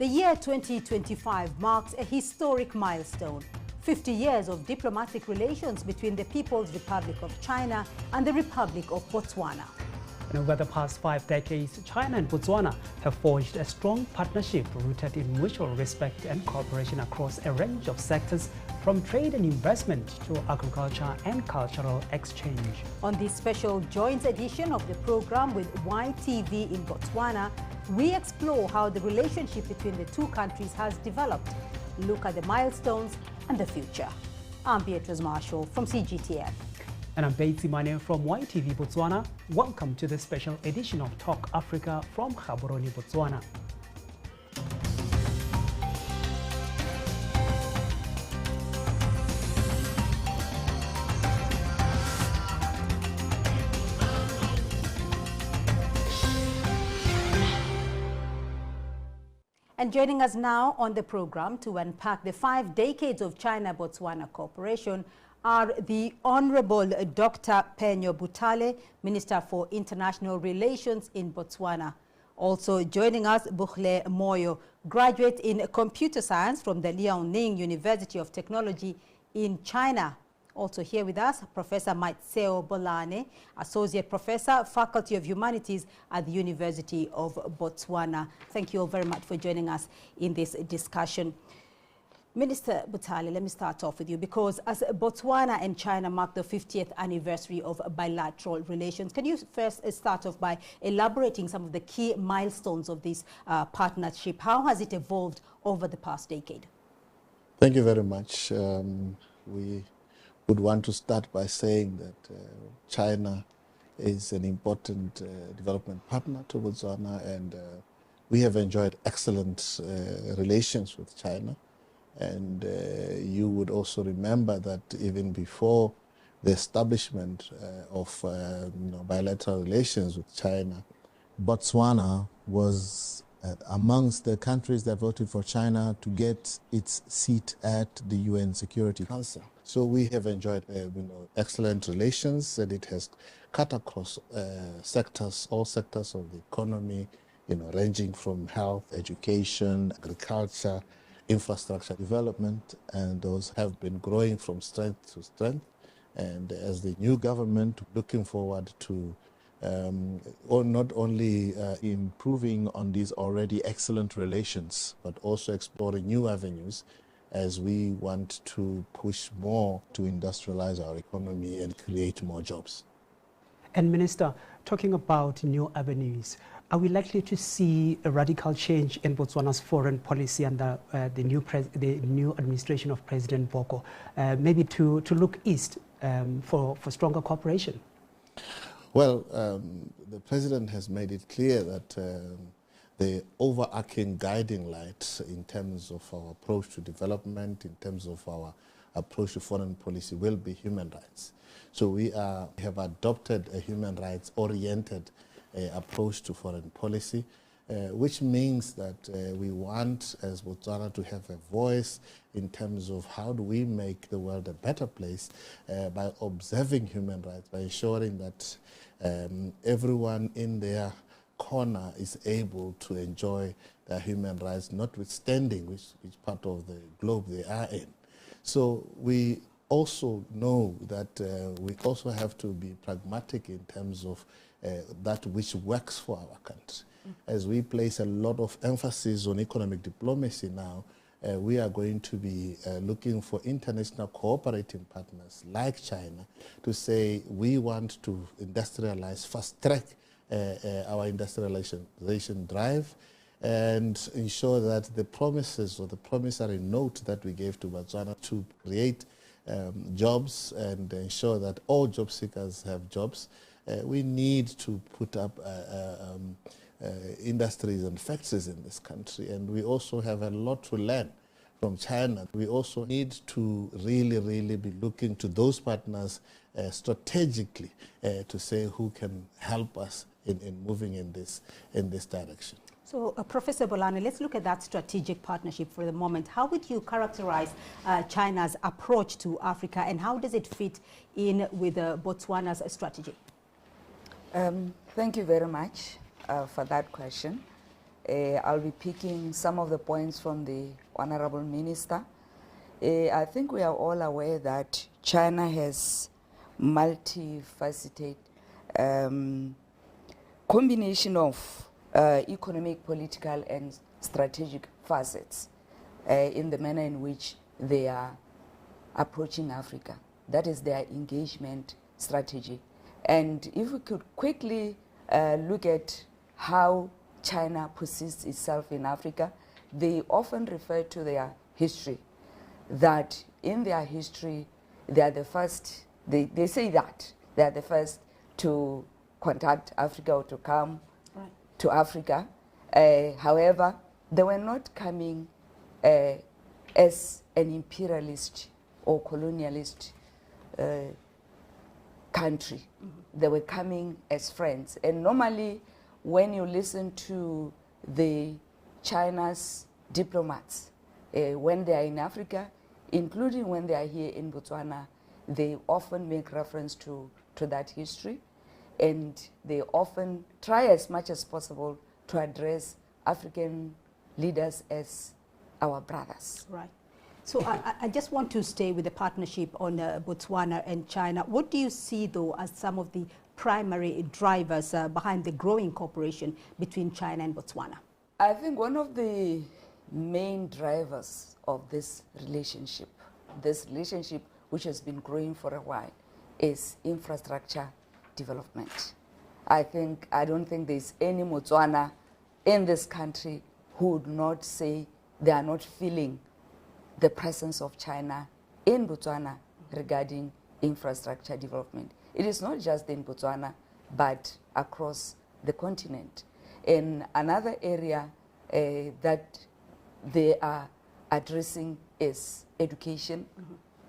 The year 2025 marks a historic milestone. 50 years of diplomatic relations between the People's Republic of China and the Republic of Botswana. And over the past 5 decades, China and Botswana have forged a strong partnership rooted in mutual respect and cooperation across a range of sectors, from trade and investment to agriculture and cultural exchange. On this special joint edition of the program with YTV in Botswana, we explore how the relationship between the two countries has developed, look at the milestones and the future. I'm Beatrice Marshall from CGTN. And I'm Betsy Mane from YTV Botswana. Welcome to the special edition of Talk Africa from Gaborone, Botswana. And joining us now on the program to unpack the 5 decades of China-Botswana cooperation are the Honorable Dr. Penyo Butale, Minister for International Relations in Botswana. Also joining us, Bukhle Moyo, graduate in computer science from the Liaoning University of Technology in China. Also here with us, Professor Maitseo Bolane, Associate Professor, Faculty of Humanities at the University of Botswana. Thank you all very much for joining us in this discussion. Minister Butale, let me start off with you, because as Botswana and China mark the 50th anniversary of bilateral relations, can you first start off by elaborating some of the key milestones of this partnership? How has it evolved over the past decade? Thank you very much. We would want to start by saying that China is an important development partner to Botswana, and we have enjoyed excellent relations with China. And you would also remember that even before the establishment of bilateral relations with China, Botswana was amongst the countries that voted for China to get its seat at the UN Security Council. So we have enjoyed excellent relations, and it has cut across sectors, all sectors of the economy, ranging from health, education, agriculture, infrastructure development, and those have been growing from strength to strength. And as the new government, looking forward to not only improving on these already excellent relations, but also exploring new avenues as we want to push more to industrialize our economy and create more jobs. And Minister, talking about new avenues, are we likely to see a radical change in Botswana's foreign policy under the new administration of President Boko, maybe to look east for stronger cooperation? Well, the President has made it clear that the overarching guiding light in terms of our approach to development, in terms of our approach to foreign policy, will be human rights. So we have adopted a human rights-oriented approach to foreign policy, which means that we want, as Botswana, to have a voice in terms of how do we make the world a better place by observing human rights, by ensuring that everyone in their corner is able to enjoy their human rights, notwithstanding which part of the globe they are in. So we also know that we also have to be pragmatic in terms of that which works for our country. As we place a lot of emphasis on economic diplomacy now, we are going to be looking for international cooperating partners like China to say we want to industrialize, fast-track our industrialization drive, and ensure that the promises or the promissory note that we gave to Botswana to create jobs and ensure that all job seekers have jobs, we need to put up industries and factories in this country. And we also have a lot to learn from China. We also need to really be looking to those partners strategically to say who can help us in moving in this direction. So, Professor Bolane, let's look at that strategic partnership for the moment. How would you characterize China's approach to Africa, and how does it fit in with Botswana's strategy? Thank you very much for that question. I'll be picking some of the points from the Honorable Minister. I think we are all aware that China has multifaceted combination of economic, political, and strategic facets in the manner in which they are approaching Africa. That is their engagement strategy. And if we could quickly look at how China positions itself in Africa, they often refer to their history, that in their history, they are the first, they say that they are the first to contact Africa or to come to Africa. However, they were not coming as an imperialist or colonialist country. They were coming as friends. And normally, when you listen to the China's diplomats, when they are in Africa, including when they are here in Botswana, they often make reference to that history, and they often try as much as possible to address African leaders as our brothers. Right. So I just want to stay with the partnership on Botswana and China. What do you see, though, as some of the primary drivers behind the growing cooperation between China and Botswana? I think one of the main drivers of this relationship which has been growing for a while, is infrastructure development. I don't think there's any Botswana in this country who would not say they are not feeling the presence of China in Botswana regarding infrastructure development. It is not just in Botswana, but across the continent. In another area that they are addressing is education,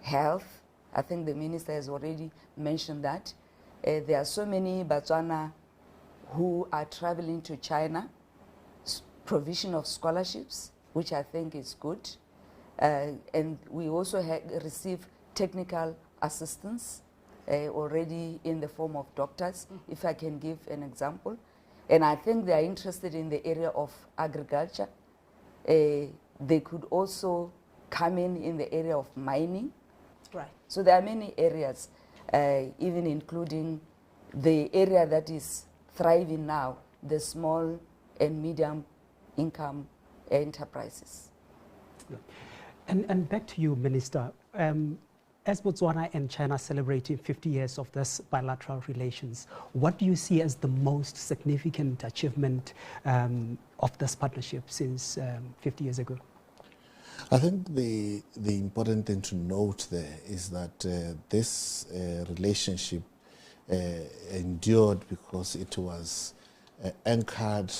health. I think the minister has already mentioned that. There are so many Botswana who are traveling to China, provision of scholarships, which I think is good. And we also receive technical assistance already in the form of doctors, if I can give an example. And I think they are interested in the area of agriculture. They could also come in the area of mining. Right. So there are many areas, even including the area that is thriving now, the small and medium income enterprises. And back to you, Minister. As Botswana and China celebrating 50 years of this bilateral relations, what do you see as the most significant achievement of this partnership since 50 years ago? I think the important thing to note there is that this relationship endured because it was anchored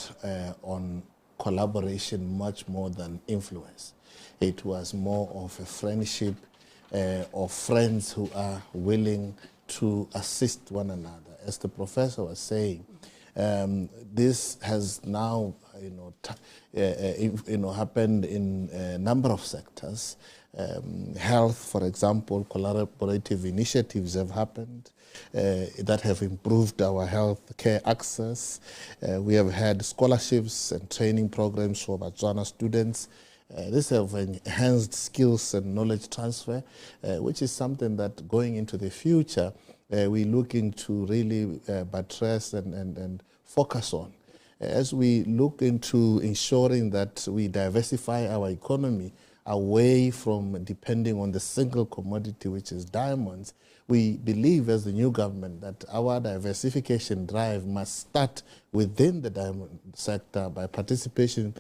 on collaboration much more than influence. It was more of a friendship of friends who are willing to assist one another. As the professor was saying, this has now happened in a number of sectors. Health, for example, collaborative initiatives have happened that have improved our health care access. We have had scholarships and training programs for Botswana students. This have enhanced skills and knowledge transfer, which is something that going into the future, we're looking to really buttress and focus on. As we look into ensuring that we diversify our economy away from depending on the single commodity, which is diamonds, we believe as the new government that our diversification drive must start within the diamond sector by participation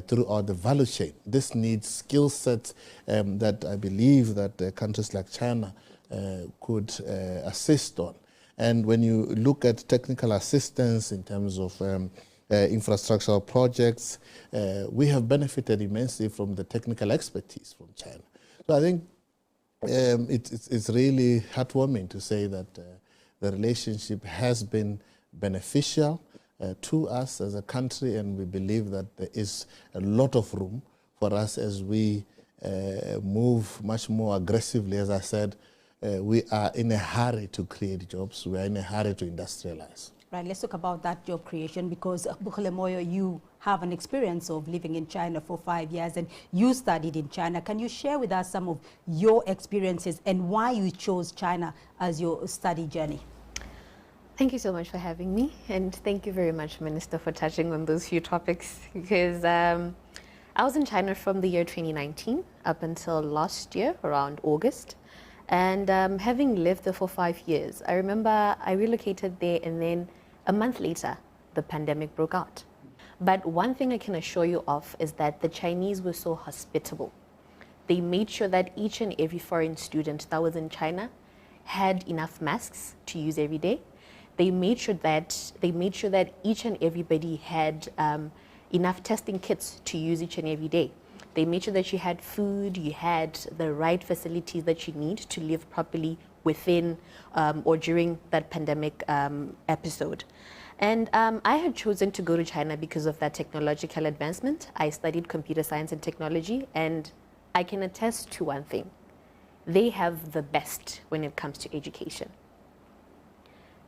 throughout the value chain. This needs skill sets that I believe that countries like China could assist on. And when you look at technical assistance in terms of infrastructural projects, we have benefited immensely from the technical expertise from China. So I think it's really heartwarming to say that the relationship has been beneficial to us as a country, and we believe that there is a lot of room for us as we move much more aggressively. As I said, we are in a hurry to create jobs. We are in a hurry to industrialize. Right, let's talk about that job creation, because Bukhele Moyo, you have an experience of living in China for 5 years and you studied in China. Can you share with us some of your experiences and why you chose China as your study journey? Thank you so much for having me, and thank you very much, Minister, for touching on those few topics, because I was in China from the year 2019 up until last year, around August. And having lived there for 5 years, I remember I relocated there, and then a month later, the pandemic broke out. But one thing I can assure you of is that the Chinese were so hospitable. They made sure that each and every foreign student that was in China had enough masks to use every day. They made sure that each and everybody had enough testing kits to use each and every day. They made sure that you had food, you had the right facilities that you need to live properly within or during that pandemic episode. And I had chosen to go to China because of that technological advancement. I studied computer science and technology, and I can attest to one thing. They have the best when it comes to education.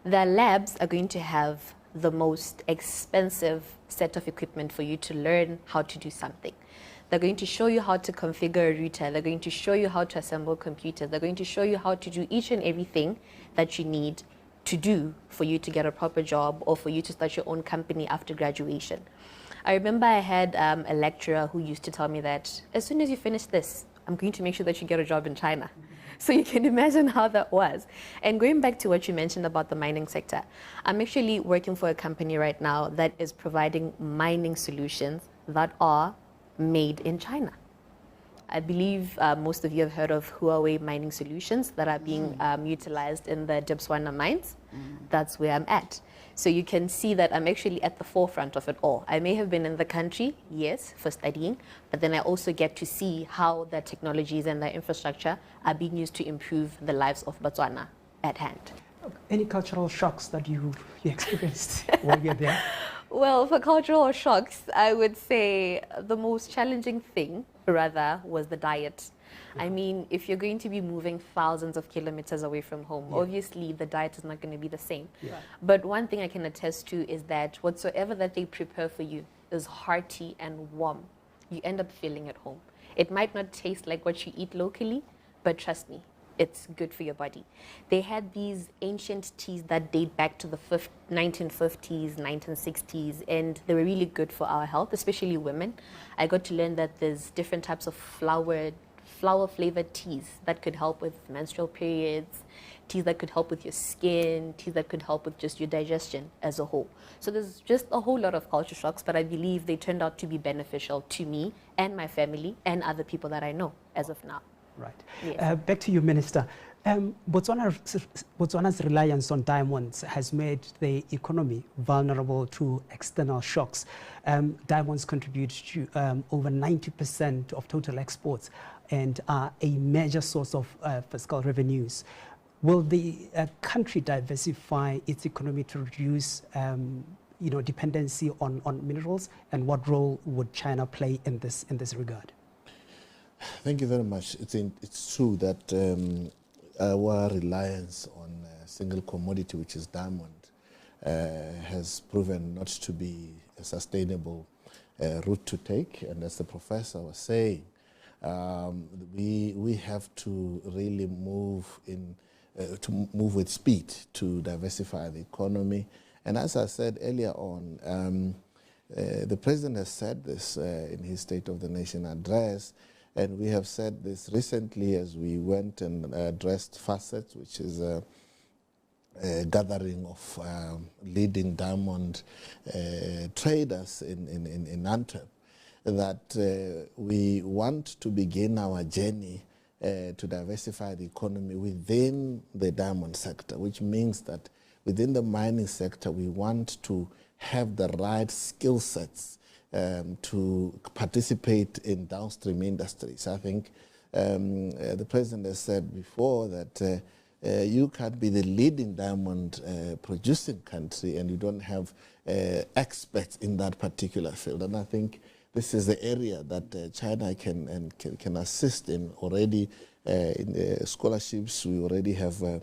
Their labs are going to have the most expensive set of equipment for you to learn how to do something. They're going to show you how to configure a router. They're going to show you how to assemble computers. They're going to show you how to do each and everything that you need to do for you to get a proper job or for you to start your own company after graduation. I remember I had a lecturer who used to tell me that as soon as you finish this, I'm going to make sure that you get a job in China. So you can imagine how that was. And going back to what you mentioned about the mining sector, I'm actually working for a company right now that is providing mining solutions that are made in China. I believe most of you have heard of Huawei mining solutions that are being utilized in the Botswana mines. That's where I'm at. So you can see that I'm actually at the forefront of it all. I may have been in the country, yes, for studying, but then I also get to see how the technologies and the infrastructure are being used to improve the lives of Botswana at hand. Any cultural shocks that you experienced while you're there? Well, for cultural shocks, I would say the most challenging thing, rather, was the diet. I mean, if you're going to be moving thousands of kilometers away from home, obviously the diet is not going to be the same. But one thing I can attest to is that whatsoever that they prepare for you is hearty and warm. You end up feeling at home. It might not taste like what you eat locally, but trust me, it's good for your body. They had these ancient teas that date back to the 1950s, 1960s, and they were really good for our health, especially women. I got to learn that there's different types of flower-flavored teas that could help with menstrual periods, teas that could help with your skin, teas that could help with just your digestion as a whole. So there's just a whole lot of culture shocks, but I believe they turned out to be beneficial to me and my family and other people that I know as of now. Right. Yes. Back to you, Minister. Botswana's reliance on diamonds has made the economy vulnerable to external shocks. Diamonds contribute to over 90% of total exports and are a major source of fiscal revenues. Will the country diversify its economy to reduce dependency on minerals, and what role would China play in this regard? Thank you very much. It's true that our reliance on a single commodity, which is diamond, has proven not to be a sustainable route to take. And as the professor was saying, we have to really move with speed to diversify the economy. And as I said earlier on, the president has said this in his State of the Nation address. And we have said this recently as we went and addressed Facets, which is a gathering of leading diamond traders in Antwerp, that we want to begin our journey to diversify the economy within the diamond sector, which means that within the mining sector, we want to have the right skill sets to participate in downstream industries. I think the president has said before that you can't be the leading diamond producing country and you don't have experts in that particular field. And I think this is the area that China can assist in already. In scholarships, we already have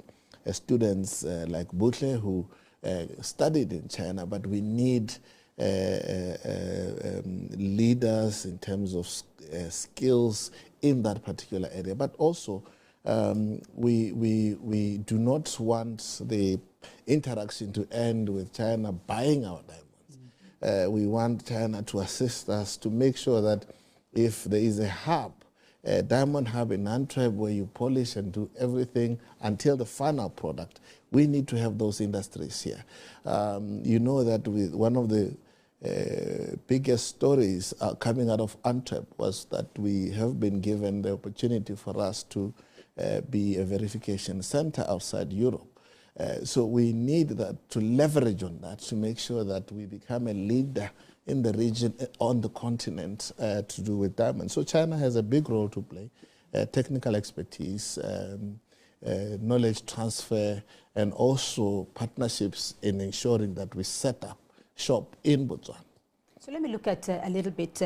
students like Butle who studied in China, but we need leaders in terms of skills in that particular area. But also, we do not want the interaction to end with China buying our diamonds. We want China to assist us to make sure that if there is a hub, a diamond hub in Antwerp where you polish and do everything until the final product, we need to have those industries here. You know that one of the biggest stories coming out of Antwerp was that we have been given the opportunity for us to be a verification center outside Europe. So we need that to leverage on that to make sure that we become a leader in the region, on the continent, to do with diamonds. So China has a big role to play, technical expertise, knowledge transfer, and also partnerships in ensuring that we set up shop in Botswana. So let me look at a little bit,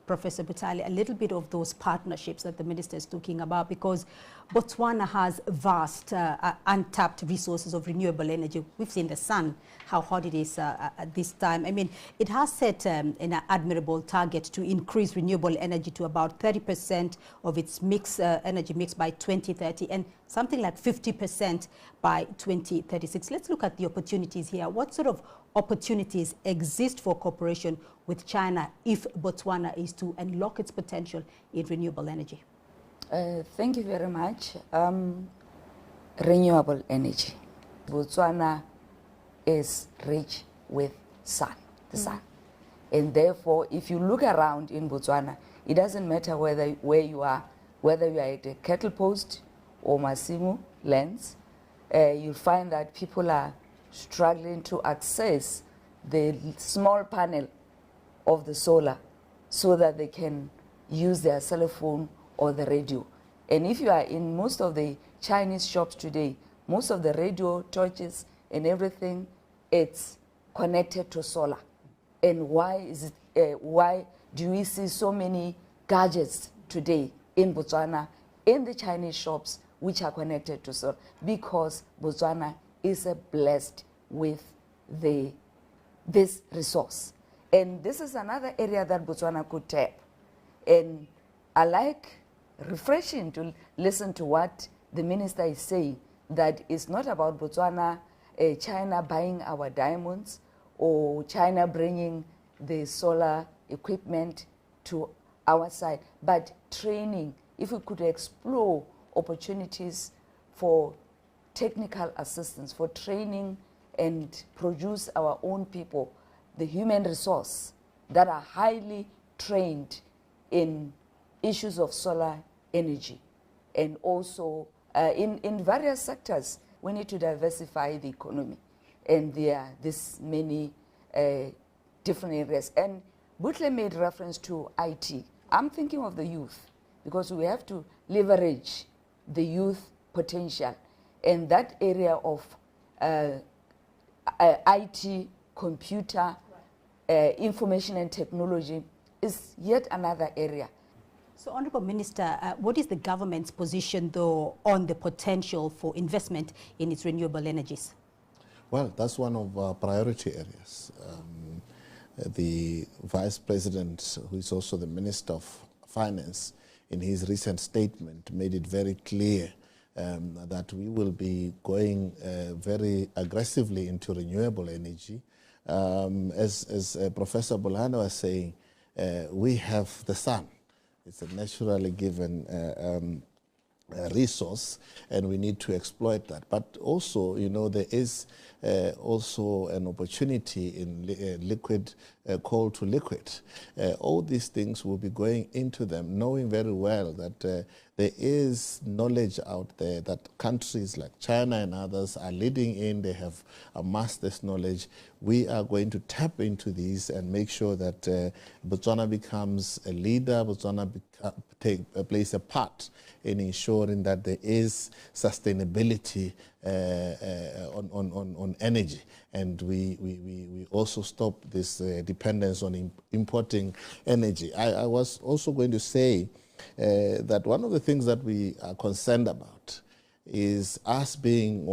Professor Butale, a little bit of those partnerships that the minister is talking about, because Botswana has vast untapped resources of renewable energy. We've seen the sun, how hot it is at this time. I mean, it has set an admirable target to increase renewable energy to about 30% of its energy mix by 2030 and something like 50% by 2036. Let's look at the opportunities here. What sort of opportunities exist for cooperation with China if Botswana is to unlock its potential in renewable energy? Thank you very much. Renewable energy. Botswana is rich with the sun. And therefore, if you look around in Botswana, it doesn't matter where you are, whether you are at a cattle post or Masimo lands, you'll find that people are struggling to access the small panel of the solar so that they can use their cell phone or the radio. And if you are in most of the Chinese shops today, most of the radio, torches, and everything, it's connected to solar. And why do we see so many gadgets today in Botswana, in the Chinese shops, which are connected to solar? Because Botswana is blessed with this resource. And this is another area that Botswana could tap. And I like refreshing to listen to what the minister is saying, that it's not about Botswana, China buying our diamonds or China bringing the solar equipment to our side, but training. If we could explore opportunities for technical assistance, for training and produce our own people, the human resource that are highly trained in issues of solar energy. And also in various sectors, we need to diversify the economy. And there are this many different areas. And Butle made reference to IT. I'm thinking of the youth, because we have to leverage the youth potential. And that area of IT, computer, information and technology is yet another area. So, Honourable Minister, what is the government's position, though, on the potential for investment in its renewable energies? Well, that's one of our priority areas. The Vice President, who is also the Minister of Finance, in his recent statement made it very clear that we will be going very aggressively into renewable energy. As Professor Bolano was saying, we have the sun. It's a naturally given resource, and we need to exploit that. But also, you know, there is also an opportunity in liquid, coal to liquid. All these things will be going into them, knowing very well that there is knowledge out there that countries like China and others are leading in. They have amassed this knowledge. We are going to tap into these and make sure that Botswana becomes a leader, Botswana plays a part in ensuring that there is sustainability on energy, and we also stop this dependence on importing energy. I was also going to say that one of the things that we are concerned about is us being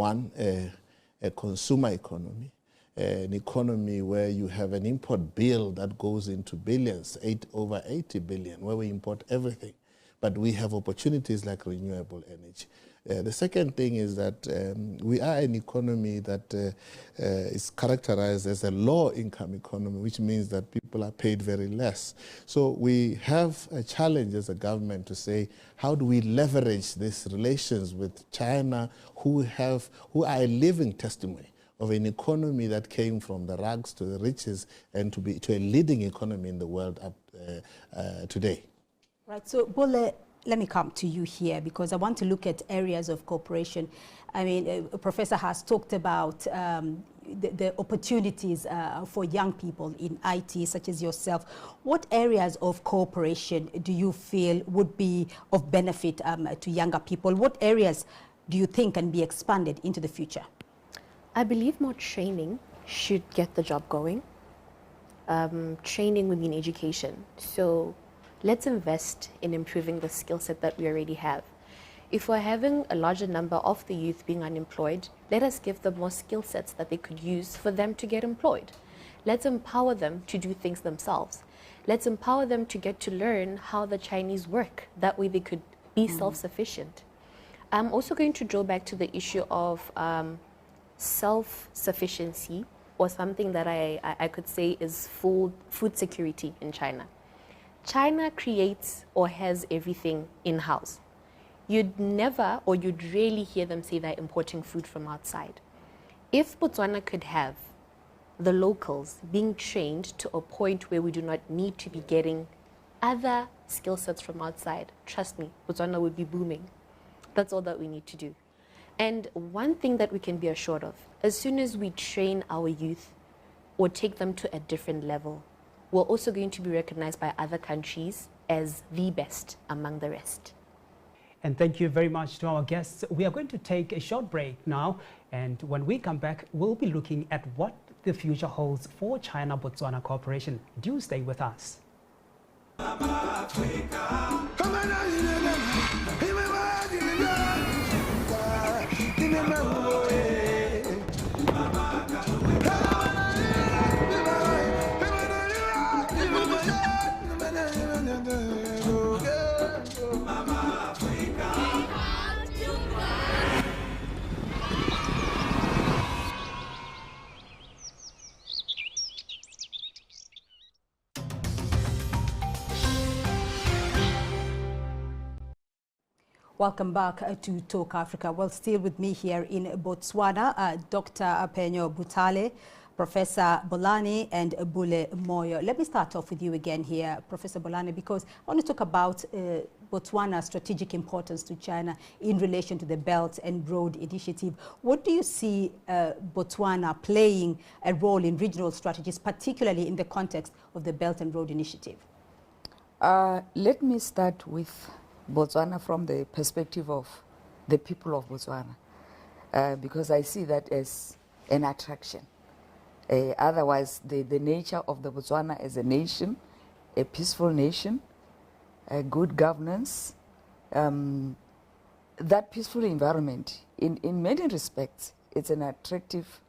a a consumer economy, an economy where you have an import bill that goes into billions, over 80 billion, where we import everything. But we have opportunities like renewable energy. The second thing is that we are an economy that is characterized as a low-income economy, which means that people are paid very less. So we have a challenge as a government to say, how do we leverage these relations with China, who are a living testimony of an economy that came from the rags to the riches and to a leading economy in the world up today. Right, so Bole, let me come to you here because I want to look at areas of cooperation. I mean, Professor has talked about the opportunities for young people in IT, such as yourself. What areas of cooperation do you feel would be of benefit to younger people? What areas do you think can be expanded into the future? I believe more training should get the job going. Training would mean education. So let's invest in improving the skill set that we already have. If we're having a larger number of the youth being unemployed, let us give them more skill sets that they could use for them to get employed. Let's empower them to do things themselves. Let's empower them to get to learn how the Chinese work. That way they could be self-sufficient. I'm also going to draw back to the issue of self-sufficiency, or something that I could say is food security in China. China creates or has everything in-house. You'd never or you'd rarely hear them say they're importing food from outside. If Botswana could have the locals being trained to a point where we do not need to be getting other skill sets from outside, trust me, Botswana would be booming. That's all that we need to do. And one thing that we can be assured of, as soon as we train our youth or take them to a different level, we're also going to be recognized by other countries as the best among the rest. And thank you very much to our guests. We are going to take a short break now, and when we come back, we'll be looking at what the future holds for China-Botswana cooperation. Do stay with us. Welcome back to Talk Africa. Well, still with me here in Botswana, Dr. Penyo Butale, Professor Bolani, and Bule Moyo. Let me start off with you again here, Professor Bolani, because I want to talk about Botswana's strategic importance to China in relation to the Belt and Road Initiative. What do you see Botswana playing a role in regional strategies, particularly in the context of the Belt and Road Initiative? Let me start with Botswana from the perspective of the people of Botswana, because I see that as an attraction. Otherwise, the nature of the Botswana as a nation, a peaceful nation, good governance, that peaceful environment, in many respects, it's an attractive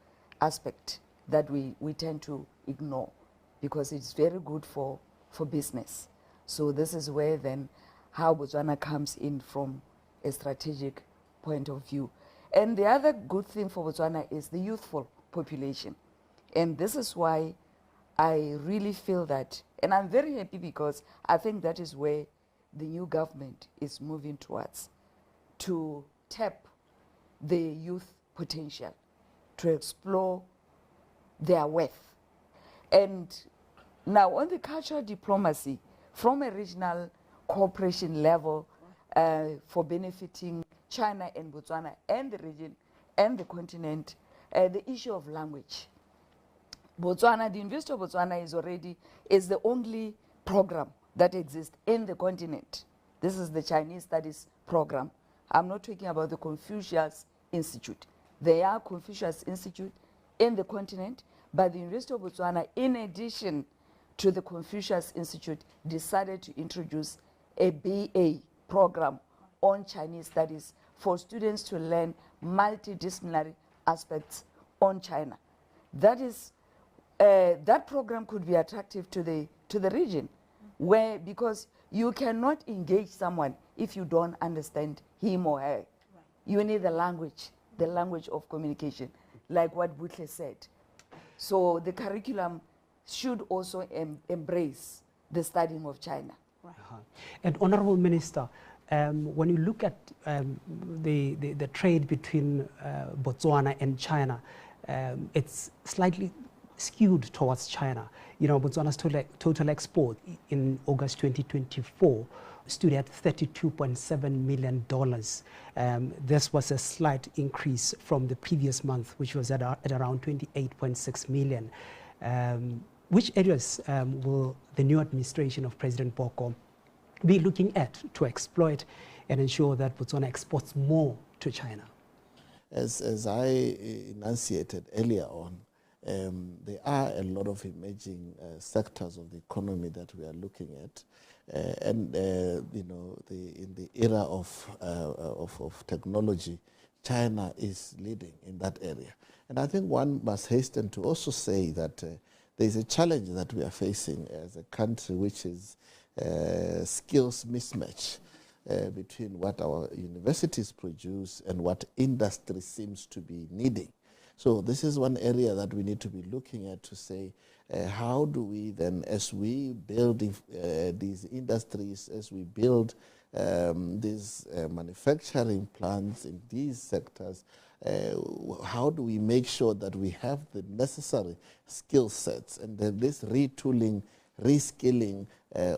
aspect that we tend to ignore because it's very good for business. So this is where then how Botswana comes in from a strategic point of view. And the other good thing for Botswana is the youthful population. And this is why I really feel that, and I'm very happy because I think that is where the new government is moving towards, to tap the youth potential, to explore their worth. And now on the cultural diplomacy, from a regional cooperation level for benefiting China and Botswana and the region and the continent, the issue of language. Botswana, the University of Botswana is the only program that exists in the continent. This is the Chinese Studies program. I'm not talking about the Confucius Institute. There are Confucius Institute in the continent, but the University of Botswana, in addition to the Confucius Institute, decided to introduce a BA program on Chinese studies for students to learn multidisciplinary aspects on China. That is, that program could be attractive to the region, where, because you cannot engage someone if you don't understand him or her. Right. You need the language of communication, like what Butle said. So the curriculum should also embrace the studying of China. Right. And Honorable Minister, when you look at the trade between Botswana and China, it's slightly skewed towards China. You know, Botswana's total export in August 2024 stood at $32.7 million. This was a slight increase from the previous month, which was at around $28.6 million. Which areas will the new administration of President Boko be looking at to exploit and ensure that Botswana exports more to China? As I enunciated earlier on, there are a lot of emerging sectors of the economy that we are looking at, you know, in the era of technology, China is leading in that area. And I think one must hasten to also say that there is a challenge that we are facing as a country, which is skills mismatch between what our universities produce and what industry seems to be needing. So this is one area that we need to be looking at to say, how do we then, as we build these industries, as we build these manufacturing plants in these sectors, how do we make sure that we have the necessary skill sets, and that this retooling, reskilling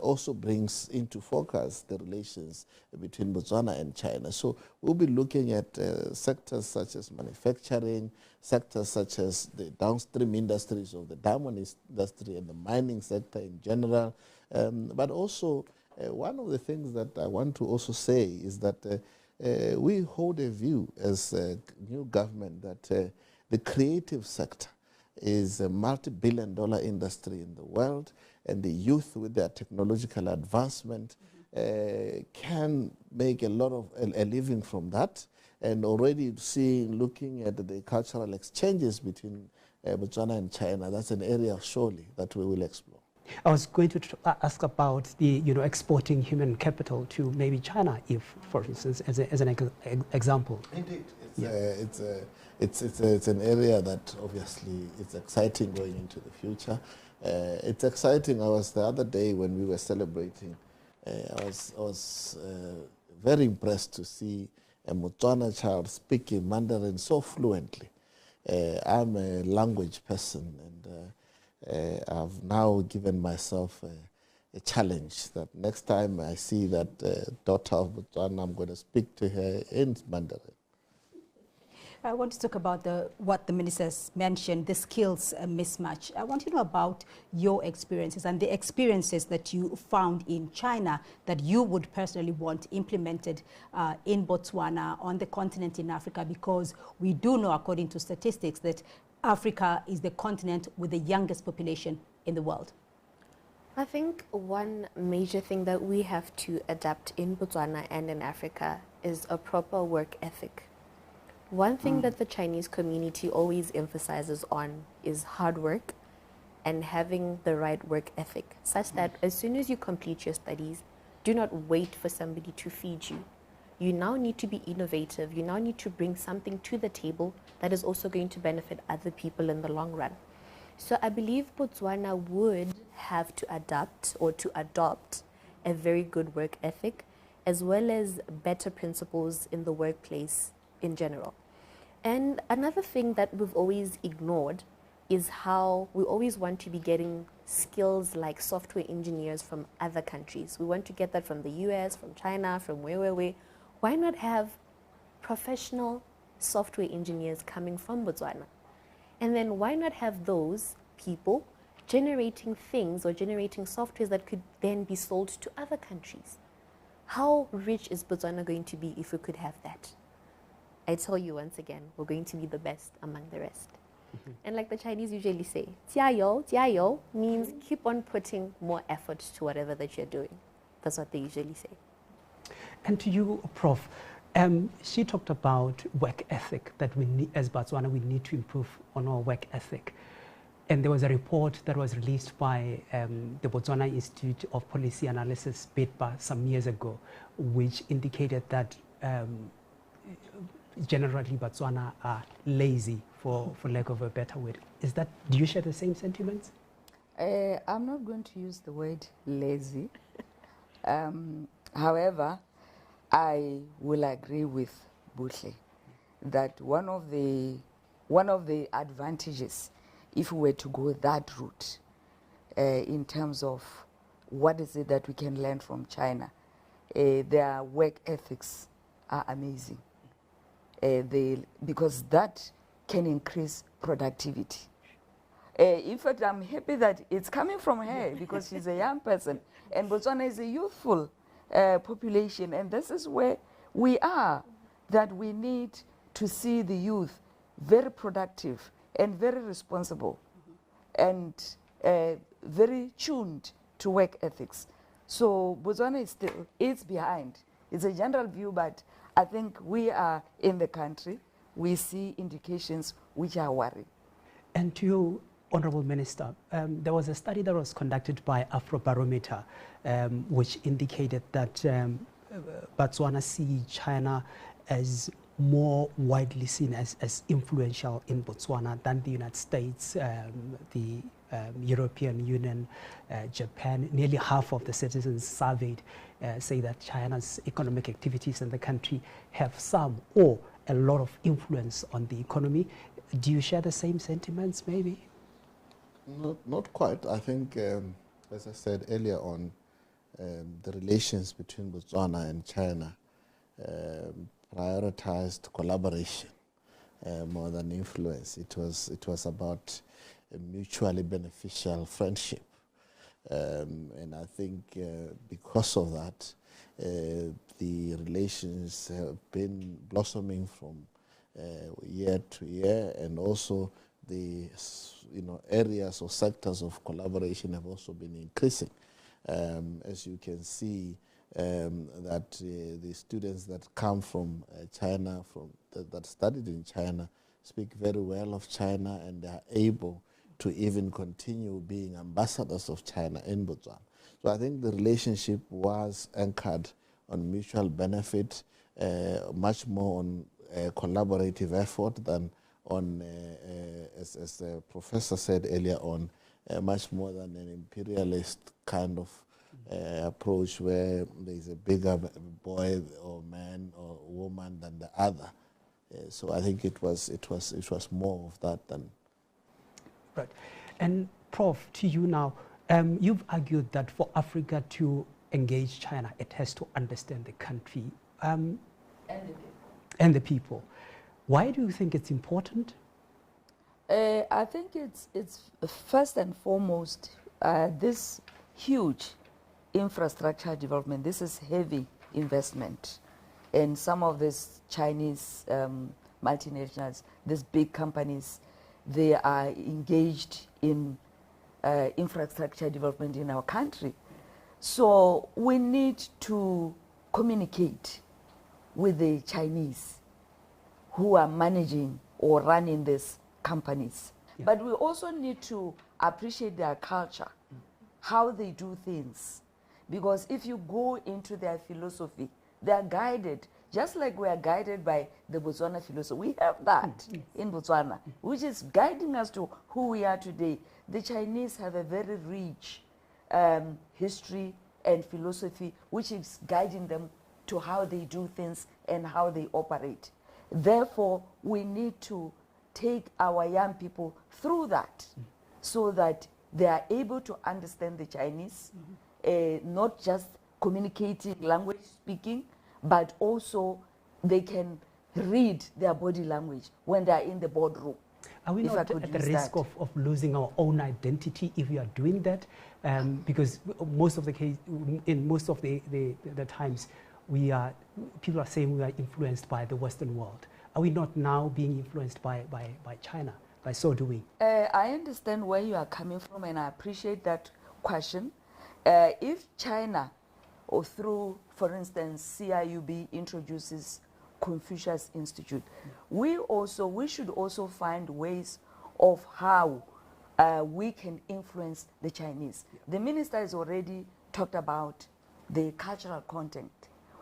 also brings into focus the relations between Botswana and China. So we'll be looking at sectors such as manufacturing, sectors such as the downstream industries of the diamond industry and the mining sector in general. But also, one of the things that I want to also say is that we hold a view as a new government that the creative sector is a multi-billion-dollar industry in the world, and the youth with their technological advancement can make a lot of a living from that, and already looking at the cultural exchanges between Botswana and China, that's an area surely that we will explore. I was going to ask about the, exporting human capital to maybe China, if, for instance, as an example. Indeed, it's an area that obviously it's exciting going into the future. It's exciting. I was the other day when we were celebrating. I was very impressed to see a Botswana child speaking Mandarin so fluently. I'm a language person, and I've now given myself a challenge that next time I see that daughter of Botswana, I'm going to speak to her in Mandarin. I want to talk about what the ministers mentioned, the skills mismatch. I want to know about your experiences and the experiences that you found in China that you would personally want implemented in Botswana, on the continent in Africa, because we do know, according to statistics, that Africa is the continent with the youngest population in the world. I think one major thing that we have to adapt in Botswana and in Africa is a proper work ethic. One thing that the Chinese community always emphasizes on is hard work and having the right work ethic, such that as soon as you complete your studies, do not wait for somebody to feed you. You now need to be innovative. You now need to bring something to the table that is also going to benefit other people in the long run. So I believe Botswana would have to adapt or to adopt a very good work ethic, as well as better principles in the workplace in general. And another thing that we've always ignored is how we always want to be getting skills like software engineers from other countries. We want to get that from the US, from China, from where. Why not have professional software engineers coming from Botswana? And then why not have those people generating things or generating softwares that could then be sold to other countries? How rich is Botswana going to be if we could have that? I tell you once again, we're going to be the best among the rest. And like the Chinese usually say, 加油, 加油 means keep on putting more effort to whatever that you're doing. That's what they usually say. And to you, Prof, She talked about work ethic, that we need, as Botswana, we need to improve on our work ethic. And there was a report that was released by the Botswana Institute of Policy Analysis, BITPA, some years ago, which indicated that generally Botswana are lazy, for lack of a better word. Do you share the same sentiments? I'm not going to use the word lazy. However, I will agree with Butle that one of the advantages, if we were to go that route, in terms of what is it that we can learn from China, their work ethics are amazing. Because that can increase productivity. In fact, I'm happy that it's coming from her because she's a young person. And Botswana is a youthful population. And this is where we are, that we need to see the youth very productive and very responsible and very tuned to work ethics. So Botswana is behind. It's a general view, but I think we are in the country. We see indications which are worrying. And to you, Honorable Minister, there was a study that was conducted by Afrobarometer, which indicated that Botswana see China as more widely seen as influential in Botswana than the United States, the European Union, Japan. Nearly half of the citizens surveyed say that China's economic activities in the country have some or a lot of influence on the economy. Do you share the same sentiments, maybe? Not quite. I think, as I said earlier on, the relations between Botswana and China prioritized collaboration more than influence. It was about a mutually beneficial friendship, and I think because of that, the relations have been blossoming from year to year, and also the areas or sectors of collaboration have also been increasing. As you can see, that the students that come from China, that studied in China, speak very well of China, and they are able to even continue being ambassadors of China in Botswana. So I think the relationship was anchored on mutual benefit, much more on collaborative effort than on, as the professor said earlier on, much more than an imperialist kind of approach where there's a bigger boy or man or woman than the other. So I think it was more of that than. Right. And Prof, to you now, you've argued that for Africa to engage China, it has to understand the country and the people. Why do you think it's important? I think it's first and foremost this huge infrastructure development. This is heavy investment, and some of these Chinese multinationals, these big companies, they are engaged in infrastructure development in our country. So we need to communicate with the Chinese who are managing or running these companies. Yeah. But we also need to appreciate their culture, how they do things. Because if you go into their philosophy, they are guided, just like we are guided by the Botswana philosophy. We have that in Botswana, which is guiding us to who we are today. The Chinese have a very rich history and philosophy, which is guiding them to how they do things and how they operate. Therefore, we need to take our young people through that so that they are able to understand the Chinese, not just communicating, language speaking, but also they can read their body language when they are in the boardroom. Are we not at the risk of losing our own identity if we are doing that? Because most of the case, in most of the times, people are saying we are influenced by the Western world. Are we not now being influenced by China, by so doing? I understand where you are coming from, and I appreciate that question. If China, or through, for instance, CIUB introduces Confucius Institute. We should also find ways of how we can influence the Chinese. The minister has already talked about the cultural content,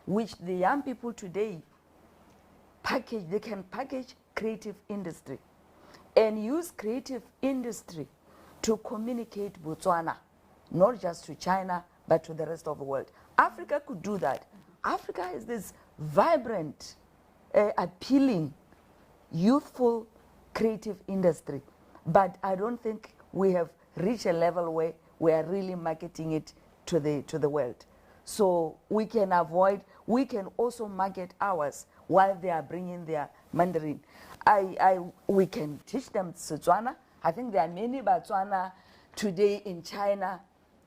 which the young people today package. They can package creative industry and use creative industry to communicate Botswana, not just to China, but to the rest of the world. Africa could do that. Africa is this vibrant, appealing, youthful, creative industry. But I don't think we have reached a level where we are really marketing it to the world. So we can we can also market ours while they are bringing their Mandarin. We can teach them Setswana. I think there are many Botswana today in China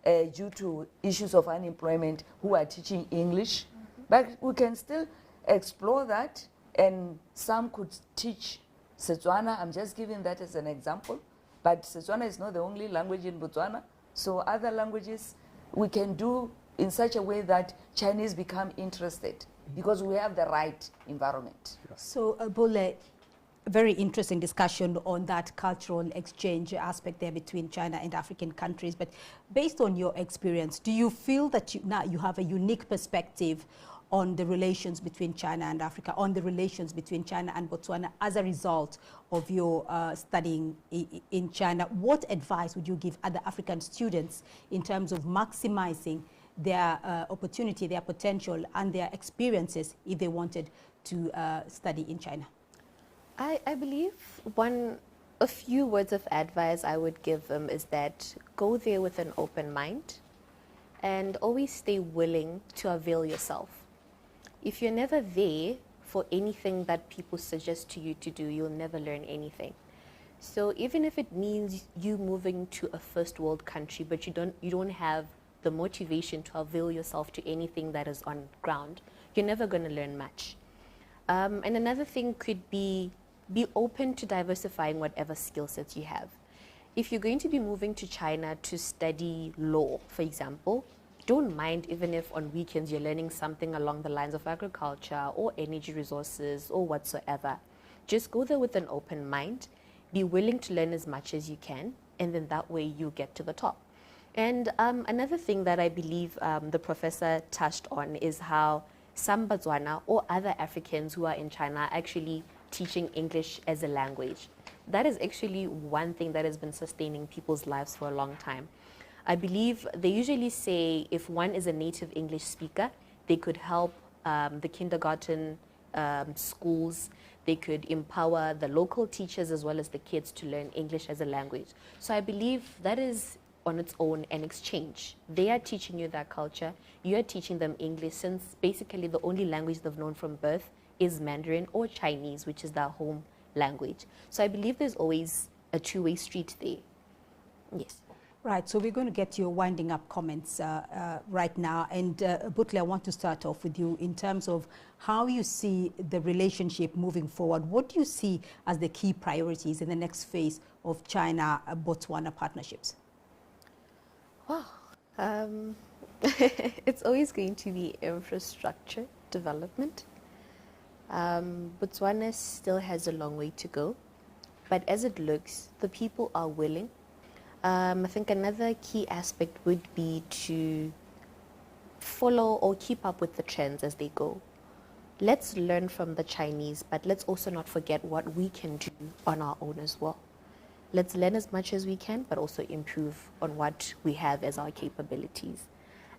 due to issues of unemployment who are teaching English. But we can still explore that, and some could teach Setswana. I'm just giving that as an example. But Setswana is not the only language in Botswana. So other languages we can do in such a way that Chinese become interested because we have the right environment. So, Bole, very interesting discussion on that cultural exchange aspect there between China and African countries. But based on your experience, do you feel that now you have a unique perspective on the relations between China and Africa, on the relations between China and Botswana as a result of your studying in China? What advice would you give other African students in terms of maximizing their opportunity, their potential, and their experiences if they wanted to study in China? I believe a few words of advice I would give them is that go there with an open mind and always stay willing to avail yourself. If you're never there for anything that people suggest to you to do, you'll never learn anything. So even if it means you moving to a first world country, but you don't have the motivation to avail yourself to anything that is on ground, you're never going to learn much. And another thing could be open to diversifying whatever skill sets you have. If you're going to be moving to China to study law, for example, don't mind even if on weekends you're learning something along the lines of agriculture or energy resources or whatsoever. Just go there with an open mind, be willing to learn as much as you can, and then that way you get to the top. And another thing that I believe the professor touched on is how some Botswana or other Africans who are in China are actually teaching English as a language. That is actually one thing that has been sustaining people's lives for a long time. I believe they usually say if one is a native English speaker, they could help the kindergarten schools, they could empower the local teachers as well as the kids to learn English as a language. So I believe that is on its own an exchange. They are teaching you that culture, you are teaching them English, since basically the only language they've known from birth is Mandarin or Chinese, which is their home language. So I believe there's always a two-way street there. Yes. Right, so we're going to get your winding up comments right now. And Butle, I want to start off with you in terms of how you see the relationship moving forward. What do you see as the key priorities in the next phase of China-Botswana partnerships? Wow. It's always going to be infrastructure development. Botswana still has a long way to go, but as it looks, the people are willing. I think another key aspect would be to follow or keep up with the trends as they go. Let's learn from the Chinese, but let's also not forget what we can do on our own as well. Let's learn as much as we can, but also improve on what we have as our capabilities.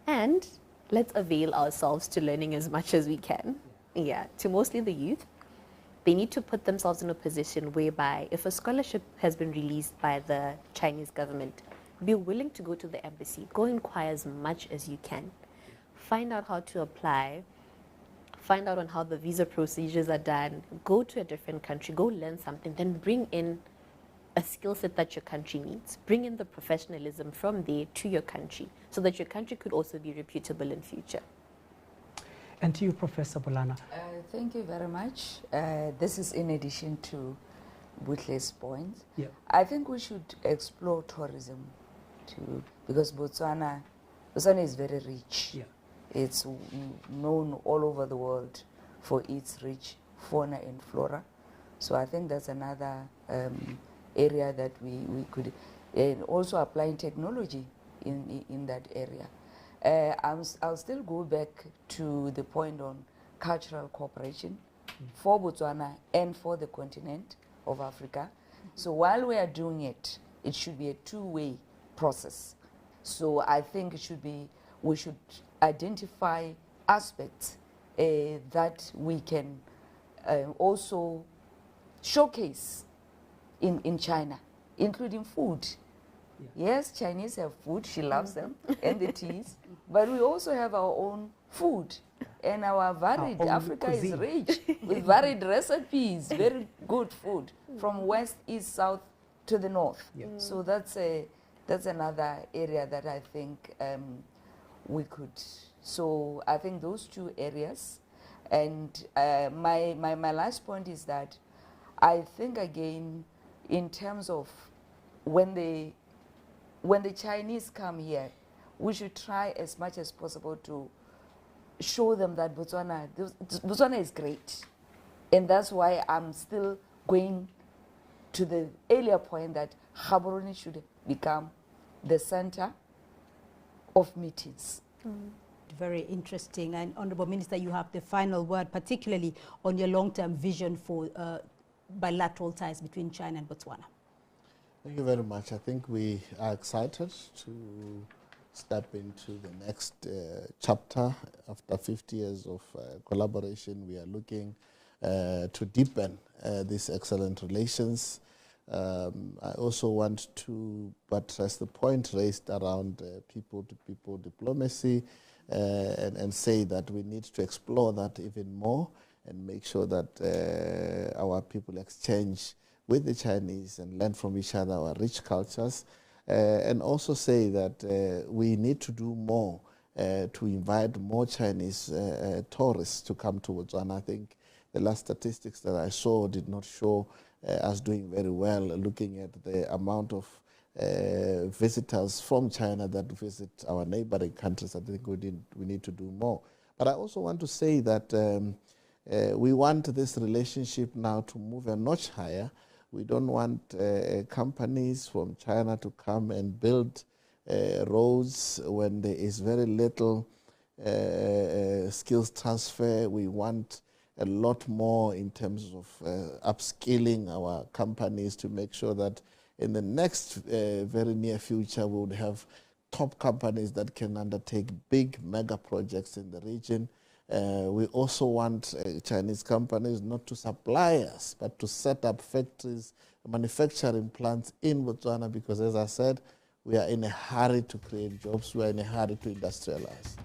And let's avail ourselves to learning as much as we can. Yeah, to mostly the youth. They need to put themselves in a position whereby if a scholarship has been released by the Chinese government, be willing to go to the embassy, go inquire as much as you can, find out how to apply, find out on how the visa procedures are done, go to a different country, go learn something, then bring in a skill set that your country needs. Bring in the professionalism from there to your country so that your country could also be reputable in future. And to you, Professor Bolana. Thank you very much. This is in addition to Butle's point. Yeah. I think we should explore tourism too, because Botswana is very rich. Yeah. It's known all over the world for its rich fauna and flora. So I think that's another area that we could, and also applying technology in that area. I'll still go back to the point on cultural cooperation for Botswana and for the continent of Africa. So while we are doing it, it should be a two-way process. So I think it should be, we should identify aspects that we can also showcase in China, including food. Yeah. Yes, Chinese have food, she loves them, and the teas, but we also have our own food, and our varied, Africa cuisine is rich with varied recipes, very good food, from west, east, south to the north. Yeah. So that's another area that I think we could, so I think those two areas. And my last point is that I think, again, in terms of when the Chinese come here, we should try as much as possible to show them that Botswana is great. And that's why I'm still going to the earlier point that Gaborone should become the center of meetings. Very interesting. And Honorable Minister, you have the final word, particularly on your long-term vision for bilateral ties between China and Botswana. Thank you very much. I think we are excited to step into the next chapter. After 50 years of collaboration, we are looking to deepen these excellent relations. I also want to buttress the point raised around people-to-people diplomacy and say that we need to explore that even more and make sure that our people exchange with the Chinese and learn from each other our rich cultures, and also say that we need to do more to invite more Chinese tourists to come to Botswana. I think the last statistics that I saw did not show us doing very well, looking at the amount of visitors from China that visit our neighboring countries. I think we need to do more. But I also want to say that we want this relationship now to move a notch higher. We don't want companies from China to come and build roads when there is very little skills transfer. We want a lot more in terms of upskilling our companies to make sure that in the next very near future we would have top companies that can undertake big mega projects in the region. We also want Chinese companies not to supply us, but to set up factories, manufacturing plants in Botswana, because as I said, we are in a hurry to create jobs, we are in a hurry to industrialize.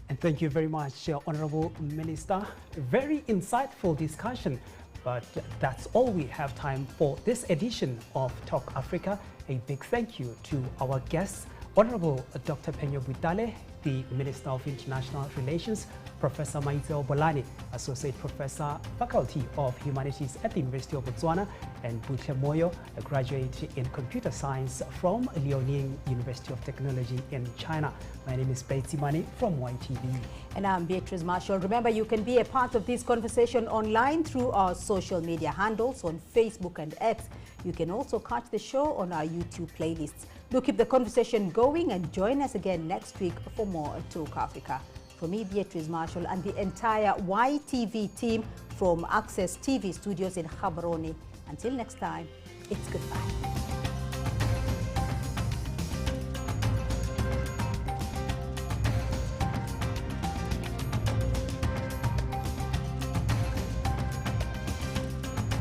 And thank you very much, Honorable Minister. Very insightful discussion, but that's all we have time for this edition of Talk Africa. A big thank you to our guests, Honorable Dr. Penyo Butale, the Minister of International Relations, Professor Maiteo Bolani, Associate Professor, Faculty of Humanities at the University of Botswana, and Butle Moyo, a graduate in Computer Science from Liaoning University of Technology in China. My name is Betsy Mane from YTV. And I'm Beatrice Marshall. Remember, you can be a part of this conversation online through our social media handles on Facebook and X. You can also catch the show on our YouTube playlists. Do keep the conversation going and join us again next week for more Talk Africa. For me, Beatrice Marshall, and the entire YTV team from Access TV Studios in Gaborone. Until next time, it's goodbye.